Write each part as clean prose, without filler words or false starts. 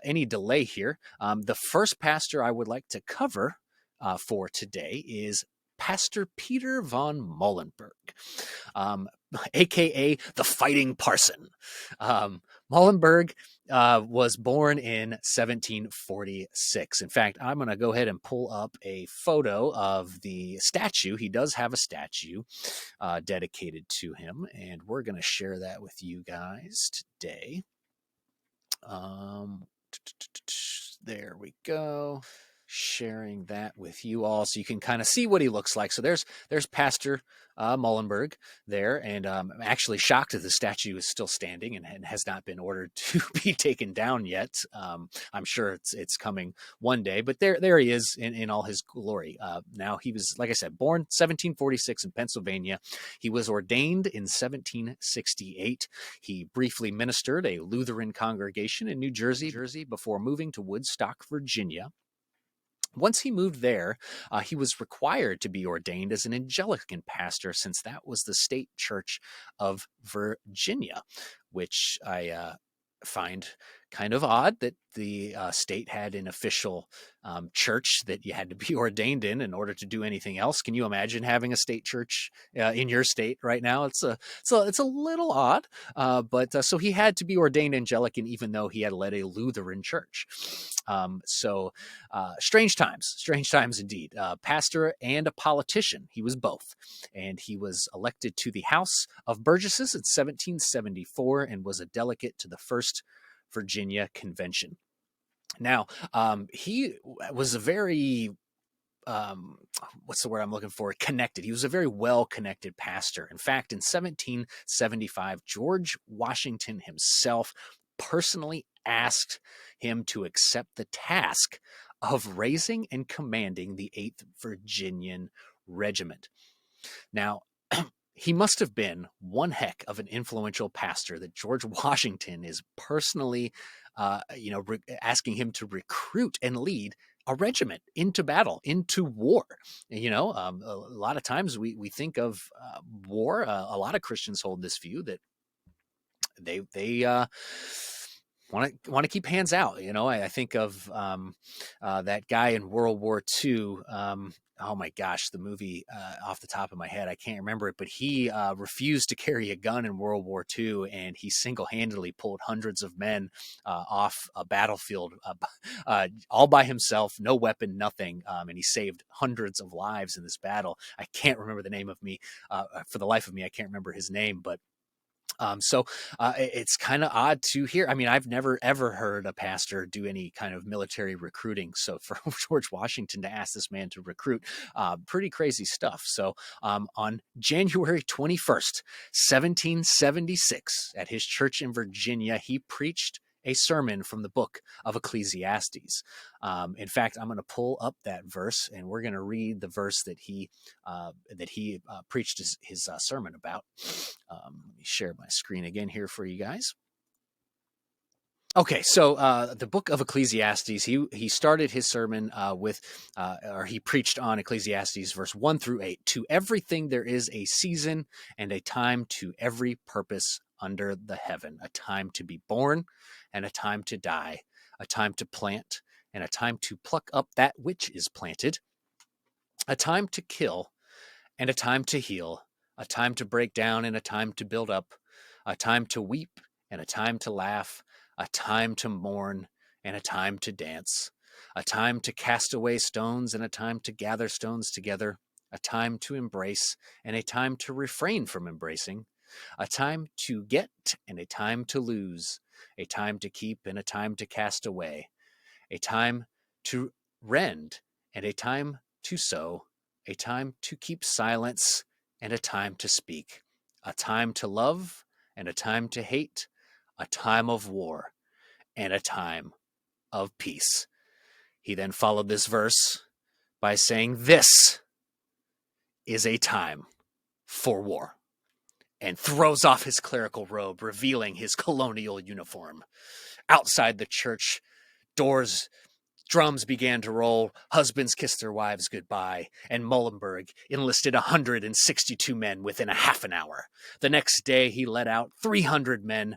any delay here, the first pastor I would like to cover for today is Pastor Peter von Muhlenberg, aka the Fighting Parson. Muhlenberg was born in 1746. In fact, I'm going to go ahead and pull up a photo of the statue. He does have a statue dedicated to him, and we're going to share that with you guys today. There we go. Sharing that with you all so you can kind of see what he looks like. So there's Pastor Muhlenberg there, and I'm actually shocked that the statue is still standing and has not been ordered to be taken down yet. I'm sure it's coming one day, but there he is in all his glory. Now, he was, like I said, born 1746 in Pennsylvania. He was ordained in 1768. He briefly ministered a Lutheran congregation in New Jersey before moving to Woodstock, Virginia. Once he moved there, he was required to be ordained as an Anglican pastor, since that was the state church of Virginia, which I find kind of odd that the state had an official church that you had to be ordained in order to do anything else. Can you imagine having a state church in your state right now? It's a little odd, but so he had to be ordained Anglican, even though he had led a Lutheran church. Strange times indeed. Pastor and a politician, he was both, and he was elected to the House of Burgesses in 1774 and was a delegate to the First Virginia Convention. Now, he was a very what's the word I'm looking for? Connected. He was a very well-connected pastor. In fact, in 1775, George Washington himself personally asked him to accept the task of raising and commanding the 8th Virginian Regiment. Now, he must have been one heck of an influential pastor that George Washington is personally, asking him to recruit and lead a regiment into battle, into war. A lot of times we think of war. A lot of Christians hold this view that they want to keep hands out. I think of that guy in World War II. Oh my gosh, the movie off the top of my head, I can't remember it, but he refused to carry a gun in World War II, and he single-handedly pulled hundreds of men off a battlefield all by himself, no weapon, nothing, and he saved hundreds of lives in this battle. I can't remember the name of me. For the life of me, I can't remember his name, but it's kind of odd to hear. I mean, I've never, ever heard a pastor do any kind of military recruiting. So for George Washington to ask this man to recruit, pretty crazy stuff. So on January 21st, 1776, at his church in Virginia, he preached a sermon from the book of Ecclesiastes. In fact, I'm going to pull up that verse, and we're going to read the verse that he preached his sermon about. Let me share my screen again here for you guys. Okay, so the book of Ecclesiastes, he started his sermon he preached on Ecclesiastes verse 1 through 8. To everything there is a season and a time to every purpose under the heaven, a time to be born and a time to die, a time to plant and a time to pluck up that which is planted, a time to kill and a time to heal, a time to break down and a time to build up, a time to weep and a time to laugh, a time to mourn and a time to dance, a time to cast away stones and a time to gather stones together, a time to embrace and a time to refrain from embracing, a time to get and a time to lose, a time to keep and a time to cast away, a time to rend and a time to sow, a time to keep silence and a time to speak, a time to love and a time to hate, a time of war and a time of peace. He then followed this verse by saying, "This is a time for war," and throws off his clerical robe, revealing his colonial uniform. Outside the church, drums began to roll, husbands kissed their wives goodbye, and Muhlenberg enlisted 162 men within a half an hour. The next day, he let out 300 men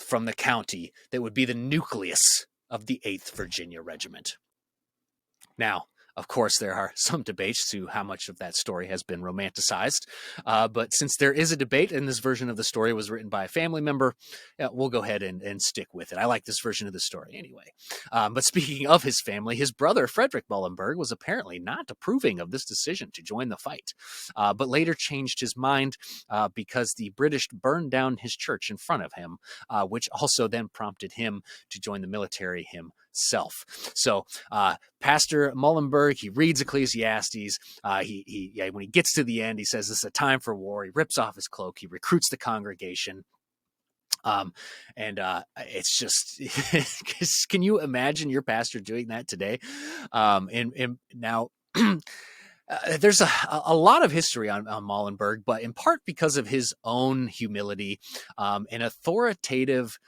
from the county that would be the nucleus of the 8th Virginia Regiment. Now, of course, there are some debates to how much of that story has been romanticized. But since there is a debate and this version of the story was written by a family member, we'll go ahead and stick with it. I like this version of the story anyway. But speaking of his family, his brother, Frederick Muhlenberg, was apparently not approving of this decision to join the fight, but later changed his mind because the British burned down his church in front of him, which also then prompted him to join the military himself. So Pastor Muhlenberg, he reads Ecclesiastes. When he gets to the end, he says this is a time for war. He rips off his cloak. He recruits the congregation. It's just, can you imagine your pastor doing that today? And now there's a lot of history on Muhlenberg, but in part because of his own humility, an authoritative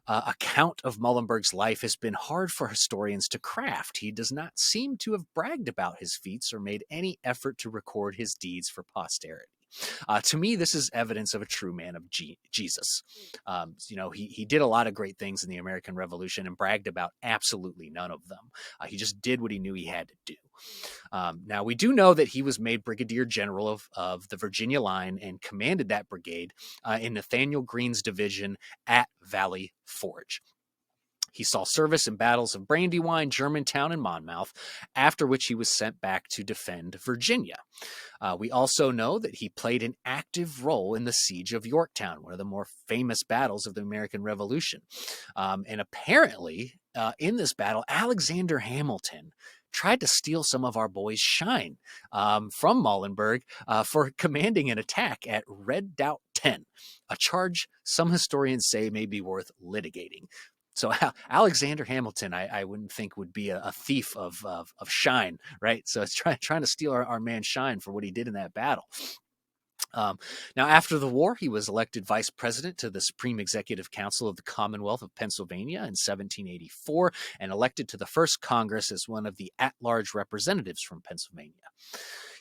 account of Muhlenberg's life has been hard for historians to craft. He does not seem to have bragged about his feats or made any effort to record his deeds for posterity. To me, this is evidence of a true man of Jesus. He did a lot of great things in the American Revolution and bragged about absolutely none of them. He just did what he knew he had to do. Now, we do know that he was made Brigadier General of the Virginia Line and commanded that brigade in Nathaniel Greene's division at Valley Forge. He saw service in battles of Brandywine, Germantown, and Monmouth, after which he was sent back to defend Virginia. We also know that he played an active role in the siege of Yorktown, one of the more famous battles of the American Revolution. And apparently, in this battle, Alexander Hamilton tried to steal some of our boys' shine from Muhlenberg for commanding an attack at Redoubt 10, a charge some historians say may be worth litigating. So Alexander Hamilton, I wouldn't think would be a thief of shine, right? So it's trying to steal our man's shine for what he did in that battle. Now, after the war, he was elected vice president to the Supreme Executive Council of the Commonwealth of Pennsylvania in 1784 and elected to the first Congress as one of the at-large representatives from Pennsylvania.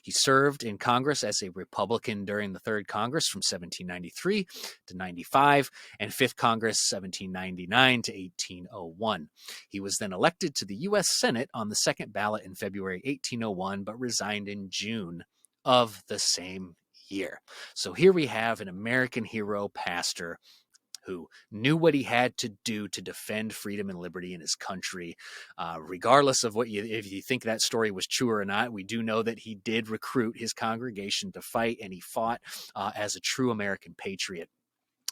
He served in Congress as a Republican during the Third Congress from 1793 to 95 and Fifth Congress 1799 to 1801. He was then elected to the U.S. Senate on the second ballot in February 1801, but resigned in June of the same year. So here we have an American hero pastor who knew what he had to do to defend freedom and liberty in his country. Regardless of if you think that story was true or not, we do know that he did recruit his congregation to fight, and he fought as a true American patriot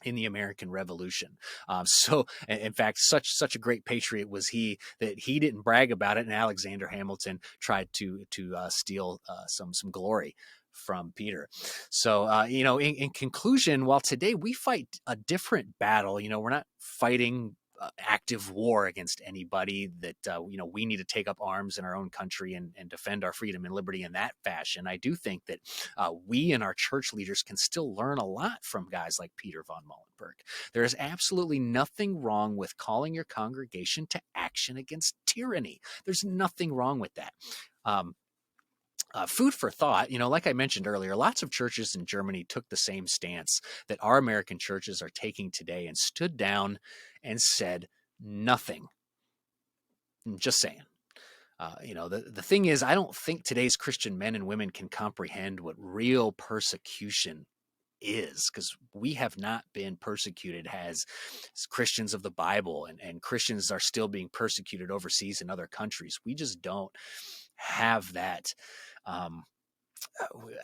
in the American Revolution. So, in fact, such a great patriot was he that he didn't brag about it, and Alexander Hamilton tried to steal some glory from Peter. So, in conclusion, while today we fight a different battle, we're not fighting active war against anybody that, we need to take up arms in our own country and defend our freedom and liberty in that fashion. I do think that we and our church leaders can still learn a lot from guys like Peter von Muhlenberg. There is absolutely nothing wrong with calling your congregation to action against tyranny. There's nothing wrong with that. Food for thought, like I mentioned earlier, lots of churches in Germany took the same stance that our American churches are taking today and stood down and said nothing. I'm just saying. The thing is, I don't think today's Christian men and women can comprehend what real persecution is, because we have not been persecuted as Christians of the Bible, and Christians are still being persecuted overseas in other countries. We just don't have that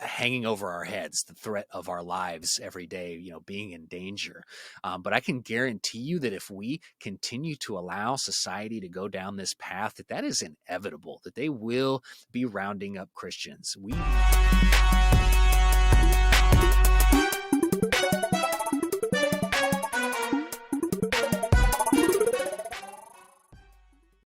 hanging over our heads, the threat of our lives every day, being in danger. But I can guarantee you that if we continue to allow society to go down this path, that is inevitable, that they will be rounding up Christians.